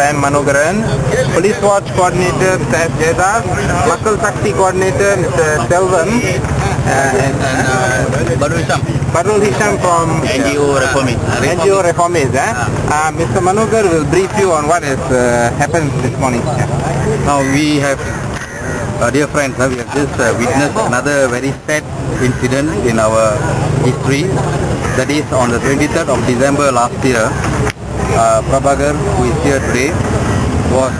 M. Manogaran, Police Watch Coordinator Mr. S. Jaydas, Makal Sakti Coordinator Mr. Selvam, and Badrul Hisham from NGO Reformist. Mr. Manogar will brief you on what has happened this morning. Now we have, dear friends, we have just witnessed another very sad incident in our history. That is on the 23rd of December last year, Prabakar, who is here today, was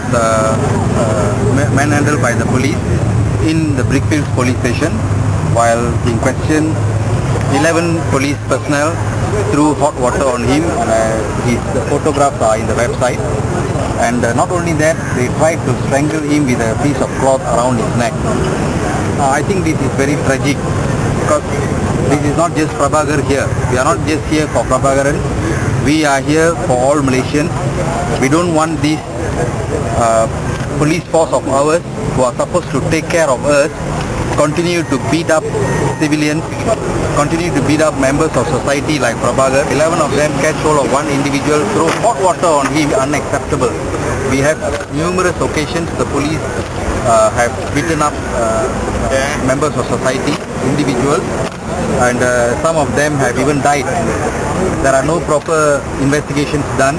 manhandled by the police in the Brickfields police station while in question 11 police personnel threw hot water on him. His photographs are in the website, and not only that, they tried to strangle him with a piece of cloth around his neck. I think this is very tragic, because this is not just Prabakar here. We are not just here for Prabakaran. We are here for all Malaysians. We don't want this police force of ours, who are supposed to take care of us, continue to beat up civilians, continue to beat up members of society like Prabakar. 11 of them catch hold of one individual, throw hot water on him, unacceptable. We have numerous occasions the police have beaten up members of society, individuals, and some of them have even died. There are no proper investigations done,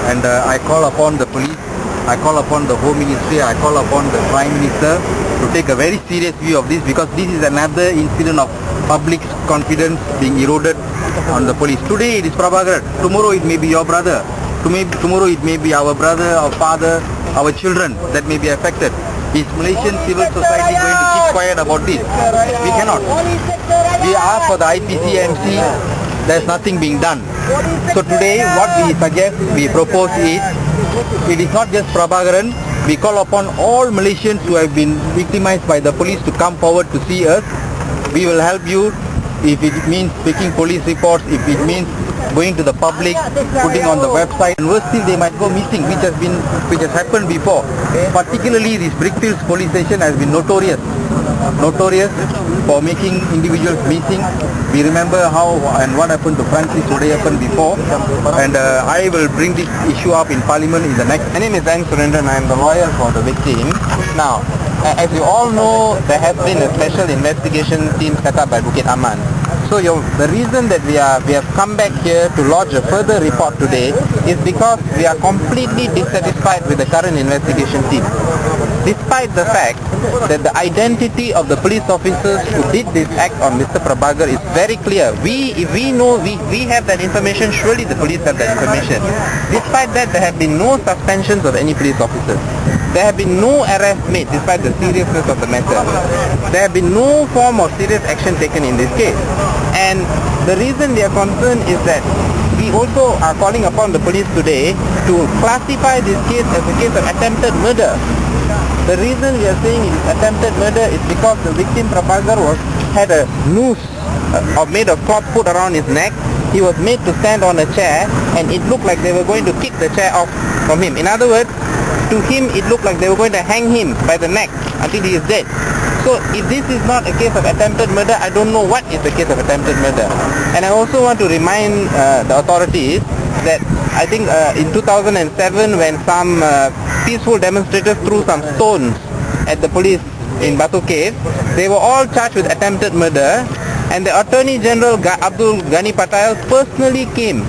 and I call upon the police, I call upon the Home Ministry, I call upon the Prime Minister to take a very serious view of this, because this is another incident of public confidence being eroded on the police. Today it is Prabakar, tomorrow it may be your brother, tomorrow it may be our brother, our father, our children that may be affected. Is Malaysian civil society going to keep quiet about this? We cannot. We ask for the IPCMC, there's nothing being done. So today what we suggest, we propose is, it is not just Prabakaran, we call upon all Malaysians who have been victimized by the police to come forward to see us. We will help you if it means taking police reports, if it means going to the public, putting on the website, and worse still, they might go missing, which has happened before. Particularly this Brickfields police station has been notorious for making individuals missing. We remember how and what happened to Francis today happened before, and I will bring this issue up in Parliament in the next. My name is N. Surendran. I am the lawyer for the victim. Now, as you all know, there has been a special investigation team set up by Bukit Aman. So the reason that we have come back here to lodge a further report today is because we are completely dissatisfied with the current investigation team. Despite the fact that the identity of the police officers who did this act on Mr. Prabakar is very clear. If we know, we have that information, surely the police have that information. Despite that, there have been no suspensions of any police officers. There have been no arrests made despite the seriousness of the matter. There have been no form of serious action taken in this case. And the reason we are concerned is that we also are calling upon the police today to classify this case as a case of attempted murder. The reason we are saying it is attempted murder is because the victim Prabakar had a noose made of cloth put around his neck. He was made to stand on a chair, and it looked like they were going to kick the chair off from him. In other words, to him it looked like they were going to hang him by the neck until he is dead. So if this is not a case of attempted murder, I don't know what is a case of attempted murder. And I also want to remind the authorities that I think in 2007, when some peaceful demonstrators threw some stones at the police in Batu Cave, they were all charged with attempted murder, and the Attorney General Abdul Ghani Patel personally came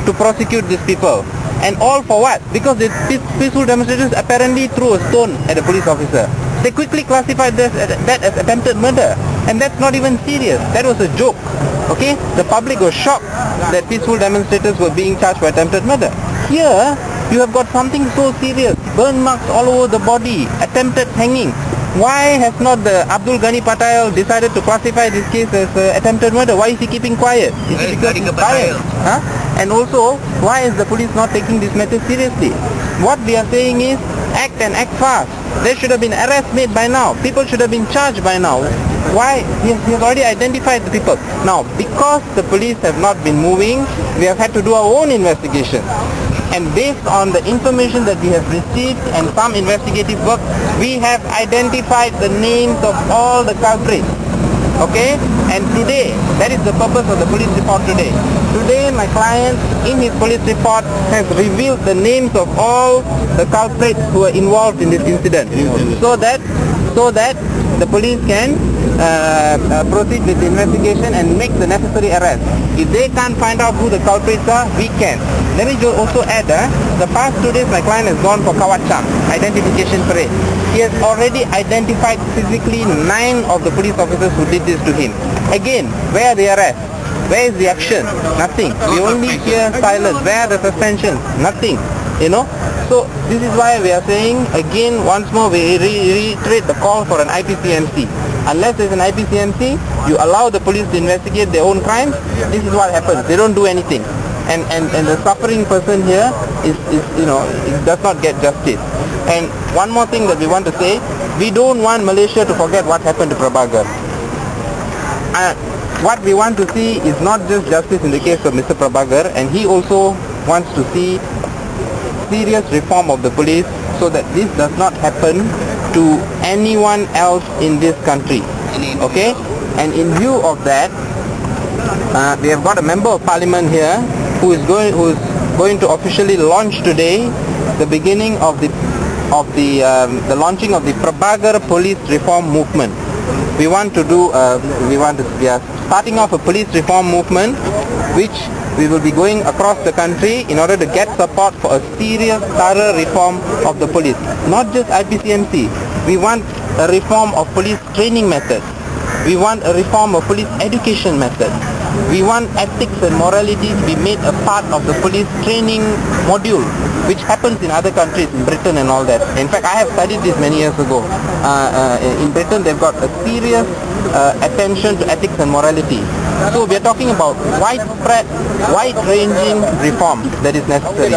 to prosecute these people. And all for what? Because the peaceful demonstrators apparently threw a stone at a police officer. They quickly classified that as attempted murder, and that's not even serious. That was a joke. Okay? The public was shocked that peaceful demonstrators were being charged for attempted murder. Here, you have got something so serious. Burn marks all over the body, attempted hanging. Why has not the Abdul Ghani Patel decided to classify this case as attempted murder? Why is he keeping quiet? Is it because he's biased? Huh? And also, why is the police not taking this matter seriously? What we are saying is, act and act fast. There should have been arrests made by now. People should have been charged by now. Why? He has already identified the people. Now, because the police have not been moving, we have had to do our own investigation. And based on the information that we have received and some investigative work, we have identified the names of all the culprits. Okay? And today, that is the purpose of the police report today. Today, my client, in his police report, has revealed the names of all the culprits who are involved in this incident, so that the police can proceed with the investigation and make the necessary arrest. If they can't find out who the culprits are, we can. Let me also add, the past 2 days my client has gone for Kawacham, identification parade. He has already identified physically 9 of the police officers who did this to him. Again, where are the arrests? Where is the action? Nothing. We only hear silence. Where are the suspensions? Nothing. You know? So this is why we are saying again, once more, we reiterate the call for an IPCMC. Unless there's an IPCMC, you allow the police to investigate their own crimes. This is what happens. They don't do anything. And the suffering person here is it does not get justice. And one more thing that we want to say, we don't want Malaysia to forget what happened to Prabakar. What we want to see is not just justice in the case of Mr. Prabakar, and he also wants to see serious reform of the police so that this does not happen to anyone else in this country. Okay? And in view of that, we have got a member of parliament here who is going to officially launch today the beginning of the launching of the Prabakar police reform movement. We are starting off a police reform movement which we will be going across the country in order to get support for a serious, thorough reform of the police. Not just IPCMC. We want a reform of police training methods. We want a reform of police education methods. We want ethics and morality to be made a part of the police training module, which happens in other countries, in Britain and all that. In fact, I have studied this many years ago. In Britain, they've got a serious attention to ethics and morality. So we are talking about widespread, wide-ranging reform that is necessary.